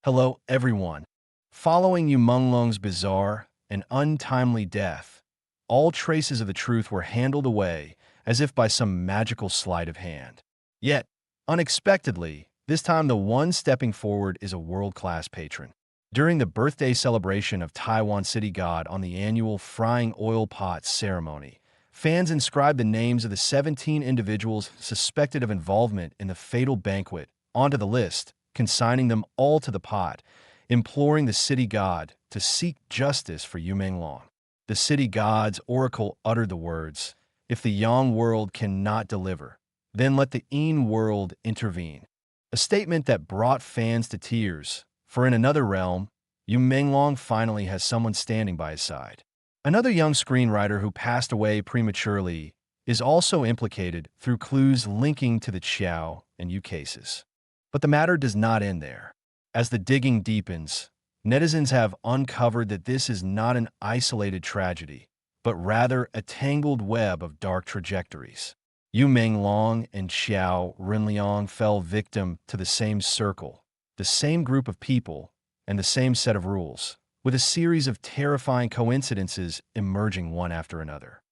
Hello, everyone. Following Menglong's bizarre and untimely death, all traces of the truth were handled away as if by some magical sleight of hand. Yet, unexpectedly, this time the one stepping forward is a world-class patron. During the birthday celebration of Taiwan city god on the annual frying oil pot ceremony, fans inscribed the names of the 17 individuals suspected of involvement in the fatal banquet onto the list, consigning them all to the pot, imploring the city god to seek justice for Menglong. The city god's oracle uttered the words, "If the Yang world cannot deliver, then let the Yin world intervene." A statement that brought fans to tears, for in another realm, Menglong finally has someone standing by his side. Another young screenwriter who passed away prematurely is also implicated through clues linking to the Qiao and Yu cases. But the matter does not end there. As the digging deepens, netizens have uncovered that this is not an isolated tragedy, but rather a tangled web of dark trajectories. Menglong and Qiao Renliang fell victim to the same circle, the same group of people, and the same set of rules, with a series of terrifying coincidences emerging one after another.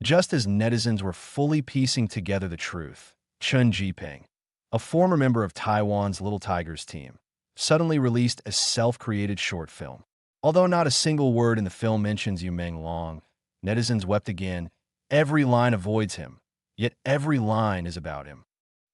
Just as netizens were fully piecing together the truth, Chih-peng, a former member of Taiwan's Little Tigers team, suddenly released a self-created short film. Although not a single word in the film mentions Menglong, netizens wept again. Every line avoids him, yet every line is about him.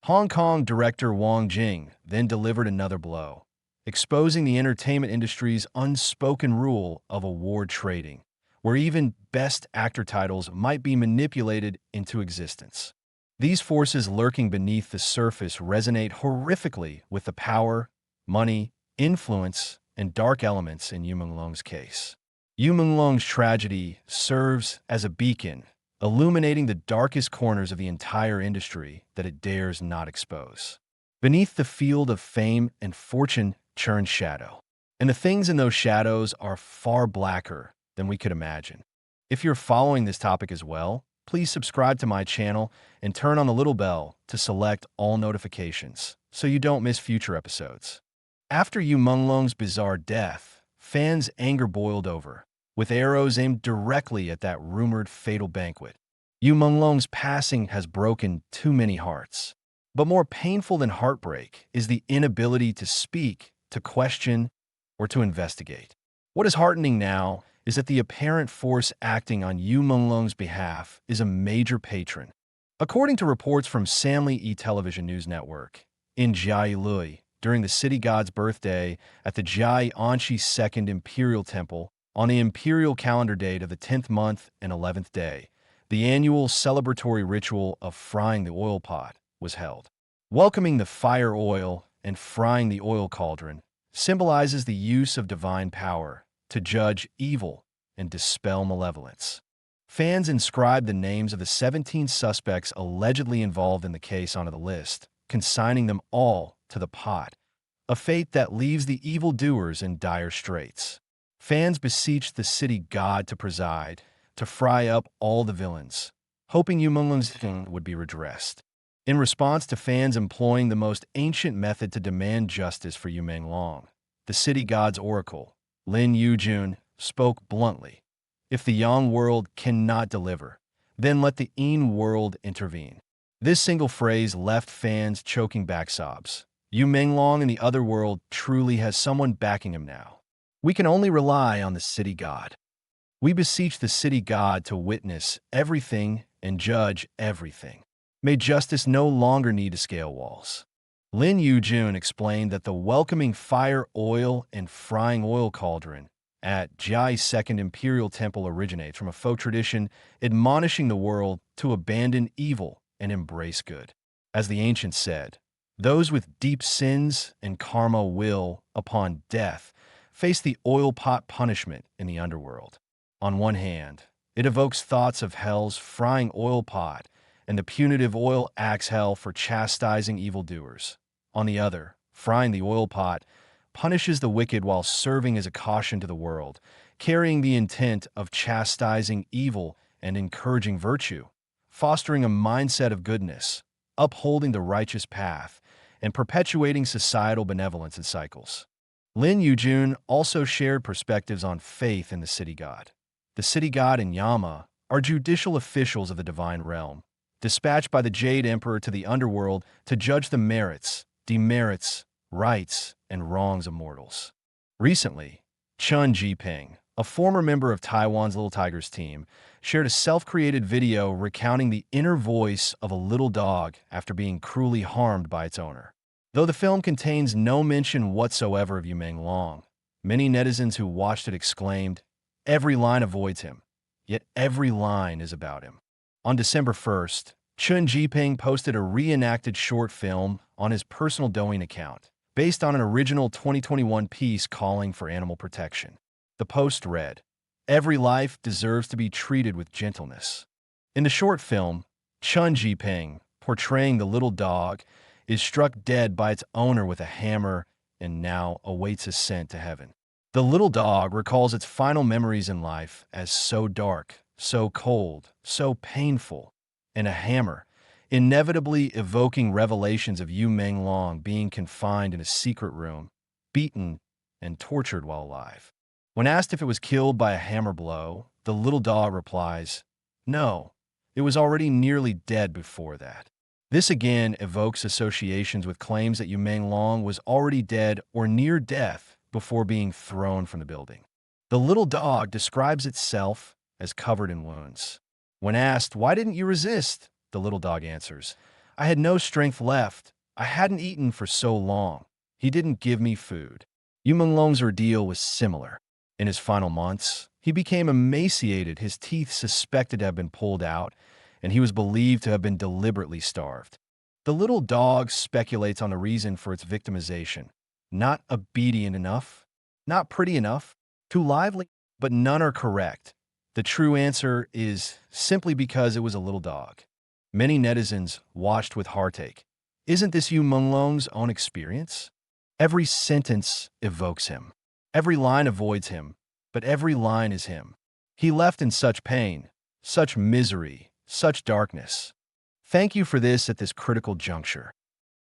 Hong Kong director Wang Jing then delivered another blow, exposing the entertainment industry's unspoken rule of award trading, where even Best Actor titles might be manipulated into existence. These forces lurking beneath the surface resonate horrifically with the power, money, influence, and dark elements in Menglong's case. Menglong's tragedy serves as a beacon, illuminating the darkest corners of the entire industry that it dares not expose. Beneath the field of fame and fortune churns shadow, and the things in those shadows are far blacker than we could imagine. If you're following this topic as well, please subscribe to my channel and turn on the little bell to select all notifications so you don't miss future episodes. After Menglong's bizarre death, fans' anger boiled over, with arrows aimed directly at that rumored fatal banquet. Menglong's passing has broken too many hearts. But more painful than heartbreak is the inability to speak, to question, or to investigate. What is heartening now is that the apparent force acting on Menglong's behalf is a major patron. According to reports from Sanli E-Television News Network, in Jiailui, during the city god's birthday at the Jianshi Second Imperial Temple, on the imperial calendar date of the 10th month and 11th day, the annual celebratory ritual of frying the oil pot was held. Welcoming the fire oil and frying the oil cauldron symbolizes the use of divine power to judge evil and dispel malevolence. Fans inscribed the names of the 17 suspects allegedly involved in the case onto the list, consigning them all to the pot, a fate that leaves the evildoers in dire straits. Fans beseeched the city god to preside, to fry up all the villains, hoping Menglong's doom would be redressed. In response to fans employing the most ancient method to demand justice for Menglong, the city god's oracle, Lin Yujun, spoke bluntly, "If the Yang world cannot deliver, then let the Yin world intervene." This single phrase left fans choking back sobs. Menglong in the other world truly has someone backing him now. We can only rely on the city god. We beseech the city god to witness everything and judge everything. May justice no longer need to scale walls. Lin Yujun explained that the welcoming fire oil and frying oil cauldron at Jiai's Second Imperial Temple originates from a folk tradition admonishing the world to abandon evil and embrace good. As the ancients said, those with deep sins and karma will, upon death, face the oil pot punishment in the underworld. On one hand, it evokes thoughts of hell's frying oil pot and the punitive oil axe hell for chastising evildoers. On the other, frying the oil pot punishes the wicked while serving as a caution to the world, carrying the intent of chastising evil and encouraging virtue, fostering a mindset of goodness, upholding the righteous path, and perpetuating societal benevolence in cycles. Lin Yujun also shared perspectives on faith in the city god. The city god and Yama are judicial officials of the divine realm, dispatched by the Jade Emperor to the Underworld to judge the merits, demerits, rights, and wrongs of mortals. Recently, Chih-peng, a former member of Taiwan's Little Tigers team, shared a self-created video recounting the inner voice of a little dog after being cruelly harmed by its owner. Though the film contains no mention whatsoever of Menglong, many netizens who watched it exclaimed, "Every line avoids him, yet every line is about him." On December 1st, Chih-peng posted a reenacted short film on his personal Douyin account, based on an original 2021 piece calling for animal protection. The post read, "Every life deserves to be treated with gentleness." In the short film, Chih-peng, portraying the little dog, is struck dead by its owner with a hammer and now awaits ascent to heaven. The little dog recalls its final memories in life as so dark, so cold, so painful, and a hammer, inevitably evoking revelations of Menglong being confined in a secret room, beaten, and tortured while alive. When asked if it was killed by a hammer blow, the little dog replies, "No, it was already nearly dead before that." This again evokes associations with claims that Menglong was already dead or near death before being thrown from the building. The little dog describes itself as covered in wounds. When asked, "Why didn't you resist?" the little dog answers, "I had no strength left. I hadn't eaten for so long. He didn't give me food." Menglong's ordeal was similar. In his final months, he became emaciated, his teeth suspected to have been pulled out, and he was believed to have been deliberately starved. The little dog speculates on the reason for its victimization. Not obedient enough, not pretty enough, too lively, but none are correct. The true answer is simply because it was a little dog. Many netizens watched with heartache. Isn't this Menglong's own experience? Every sentence evokes him. Every line avoids him, but every line is him. He left in such pain, such misery, such darkness. Thank you for this at this critical juncture.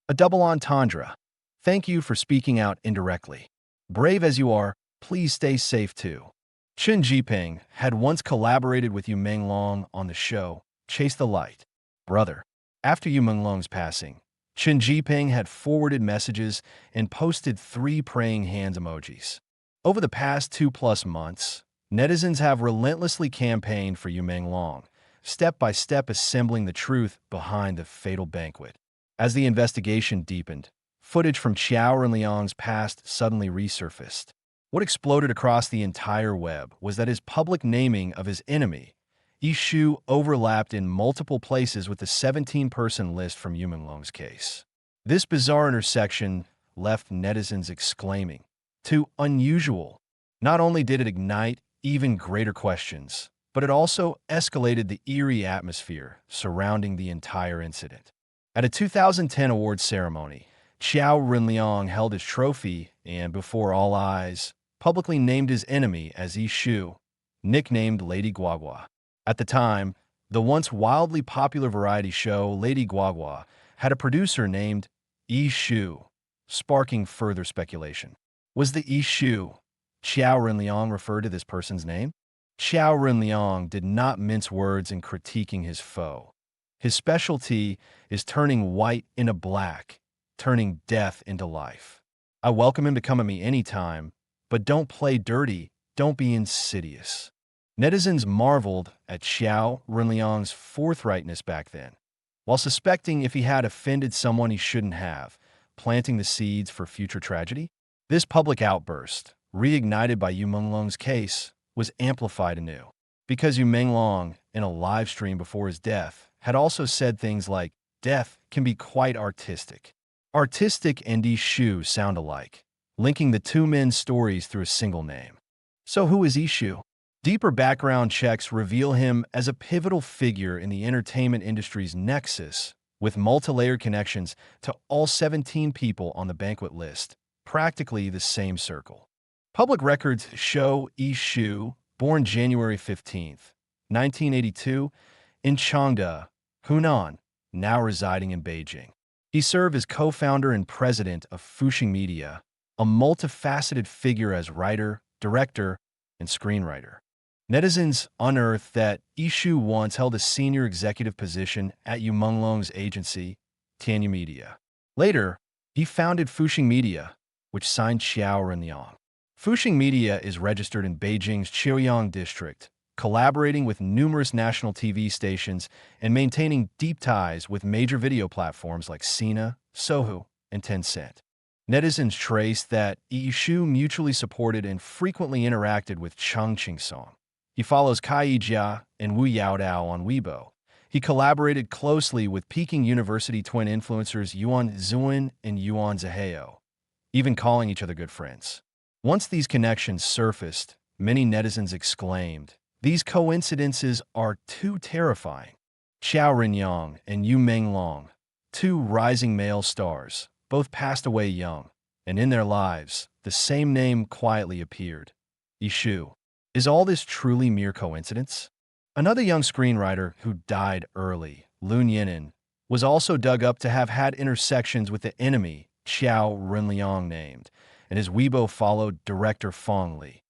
A double entendre. Thank you for speaking out indirectly. Brave as you are, please stay safe too. Chih-peng had once collaborated with Menglong on the show Chase the Light. Brother. After Menglong's passing, Chih-peng had forwarded messages and posted 3 praying hands emojis. Over the past 2+ months, netizens have relentlessly campaigned for Menglong, step by step assembling the truth behind the fatal banquet. As the investigation deepened, footage from Qiao Renliang's past suddenly resurfaced. What exploded across the entire web was that his public naming of his enemy, Yishu, overlapped in multiple places with the 17-person list from Menglong's case. This bizarre intersection left netizens exclaiming, "Too unusual." Not only did it ignite even greater questions, but it also escalated the eerie atmosphere surrounding the entire incident. At a 2010 awards ceremony, Qiao Renliang held his trophy and, before all eyes, publicly named his enemy as Yishu, nicknamed Lady Guagua. At the time, the once wildly popular variety show Lady Guagua had a producer named Yishu, sparking further speculation. Was the Yishu Qiao Renliang referred to this person's name? Qiao Renliang did not mince words in critiquing his foe. His specialty is turning white into black, turning death into life. I welcome him to come at me anytime, but don't play dirty, don't be insidious. Netizens marveled at Qiao Renliang's forthrightness back then, while suspecting if he had offended someone he shouldn't have, planting the seeds for future tragedy. This public outburst, reignited by Menglong's case, was amplified anew, because Menglong, in a live stream before his death, had also said things like, "Death can be quite artistic." Artistic and Yishu sound alike, linking the two men's stories through a single name. So who is Yishu? Deeper background checks reveal him as a pivotal figure in the entertainment industry's nexus, with multi-layered connections to all 17 people on the banquet list, practically the same circle. Public records show Yishu, born January 15, 1982, in Changde, Hunan, now residing in Beijing. He served as co-founder and president of Fuxing Media, a multifaceted figure as writer, director, and screenwriter. Netizens unearthed that Ishu once held a senior executive position at Yumong's agency, Tianyu Media. Later, he founded Fuxing Media, which signed Qiao Renliang. Fuxing Media is registered in Beijing's Qiaoyang district, collaborating with numerous national TV stations and maintaining deep ties with major video platforms like Sina, Sohu, and Tencent. Netizens traced that Ishu mutually supported and frequently interacted with Cheng Qingsong. He follows Kai Jia and Wu Yaodao on Weibo. He collaborated closely with Peking University twin influencers Yuan Zuin and Yuan Zihao, even calling each other good friends. Once these connections surfaced, many netizens exclaimed, "These coincidences are too terrifying." Qiao Renliang and Menglong, two rising male stars, both passed away young, and in their lives, the same name quietly appeared, Ishu. Is all this truly mere coincidence? Another young screenwriter who died early, Nian'an, was also dug up to have had intersections with the enemy Qiao Renliang named, and his Weibo followed director Fong Li.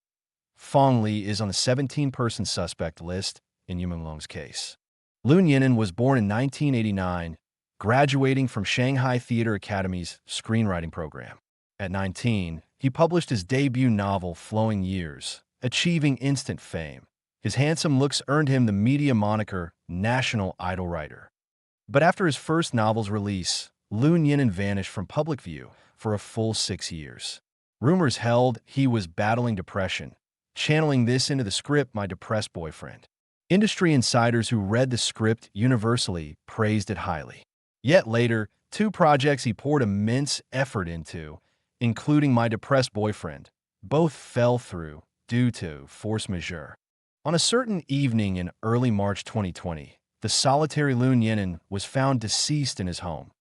Fong Li is on the 17-person suspect list in Yumong's case. Nian'an was born in 1989, graduating from Shanghai Theatre Academy's screenwriting program. At 19, he published his debut novel, Flowing Years, achieving instant fame. His handsome looks earned him the media moniker National Idol Writer. But after his first novel's release, Nian'an vanished from public view for a full 6 years. Rumors held he was battling depression, channeling this into the script My Depressed Boyfriend. Industry insiders who read the script universally praised it highly. Yet later, 2 projects he poured immense effort into, including My Depressed Boyfriend, both fell through due to force majeure. On a certain evening in early March 2020, the solitary Nian'an was found deceased in his home.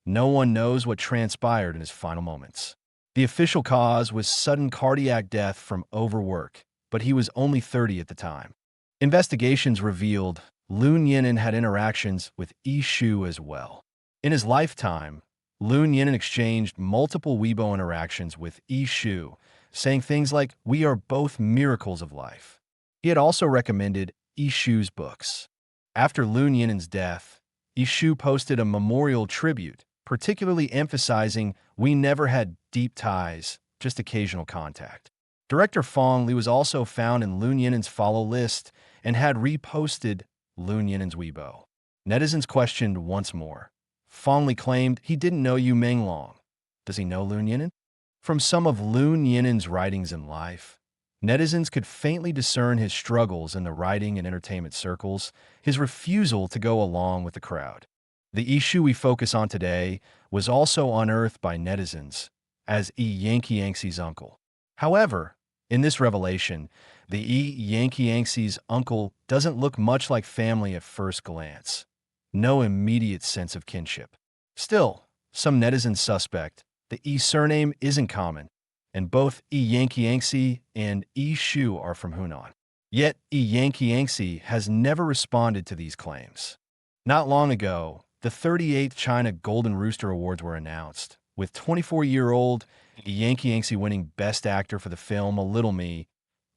No one knows what transpired in his final moments. The official cause was sudden cardiac death from overwork, but he was only 30 at the time. Investigations revealed Nian'an had interactions with Ishu as well. In his lifetime, Nian'an exchanged multiple Weibo interactions with Ishu, saying things like, "We are both miracles of life." He had also recommended Ishu's books. After Nian'an's death, Ishu posted a memorial tribute, particularly emphasizing, "We never had deep ties, just occasional contact." Director Fong Li was also found in Nian'an's follow list and had reposted Nian'an's Weibo. Netizens questioned once more. Fong Li claimed he didn't know Menglong. Does he know Nian'an? From some of Nian'an's writings in life, netizens could faintly discern his struggles in the writing and entertainment circles, his refusal to go along with the crowd. The Ishu we focus on today was also unearthed by netizens as Yankee uncle. However, in this revelation, the Yankee uncle doesn't look much like family at first glance. No immediate sense of kinship. Still, some netizens suspect the surname isn't common, and both Yankee and Ishu are from Hunan. Yet Yankee has never responded to these claims. Not long ago, the 38th China Golden Rooster Awards were announced, with 24-year-old Yankee winning Best Actor for the film A Little Me,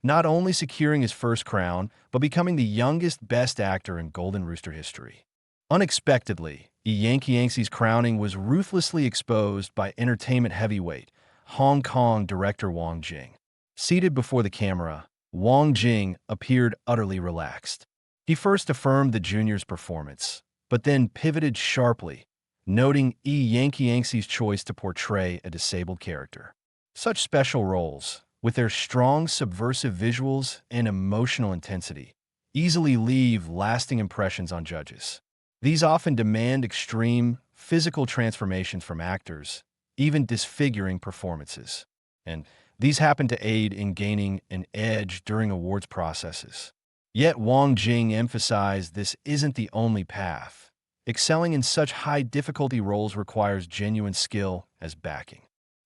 not only securing his first crown, but becoming the youngest Best Actor in Golden Rooster history. Unexpectedly, Yankee crowning was ruthlessly exposed by entertainment heavyweight Hong Kong director Wang Jing. Seated before the camera, Wang Jing appeared utterly relaxed. He first affirmed the junior's performance, but then pivoted sharply, noting Yankee choice to portray a disabled character. Such special roles, with their strong subversive visuals and emotional intensity, easily leave lasting impressions on judges. These often demand extreme physical transformations from actors, even disfiguring performances. And these happen to aid in gaining an edge during awards processes. Yet Wang Jing emphasized this isn't the only path. Excelling in such high-difficulty roles requires genuine skill as backing.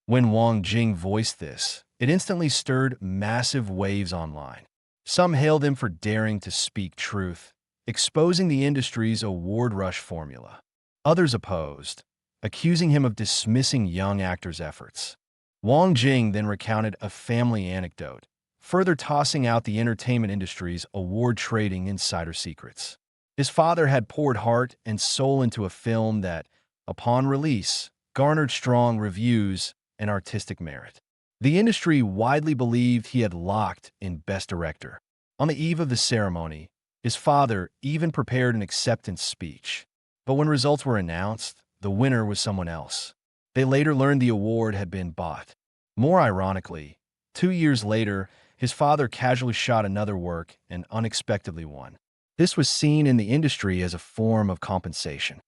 When Wang Jing voiced this, it instantly stirred massive waves online. Some hailed him for daring to speak truth, exposing the industry's award rush formula. Others opposed, accusing him of dismissing young actors' efforts. Wang Jing then recounted a family anecdote, further tossing out the entertainment industry's award-trading insider secrets. His father had poured heart and soul into a film that, upon release, garnered strong reviews and artistic merit. The industry widely believed he had locked in Best Director. On the eve of the ceremony, his father even prepared an acceptance speech. But when results were announced, the winner was someone else. They later learned the award had been bought. More ironically, 2 years later, his father casually shot another work and unexpectedly won. This was seen in the industry as a form of compensation.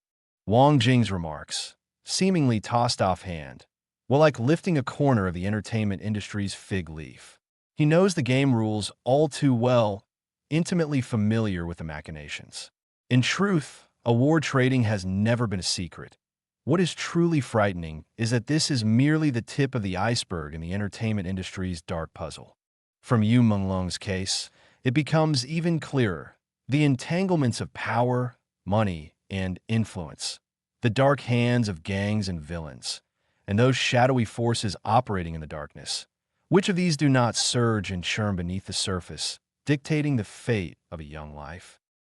Wang Jing's remarks, seemingly tossed offhand, were like lifting a corner of the entertainment industry's fig leaf. He knows the game rules all too well, intimately familiar with the machinations. In truth, award trading has never been a secret. What is truly frightening is that this is merely the tip of the iceberg in the entertainment industry's dark puzzle. From Menglong's case, it becomes even clearer. The entanglements of power, money, and influence, the dark hands of gangs and villains, and those shadowy forces operating in the darkness. Which of these do not surge and churn beneath the surface, dictating the fate of a young life?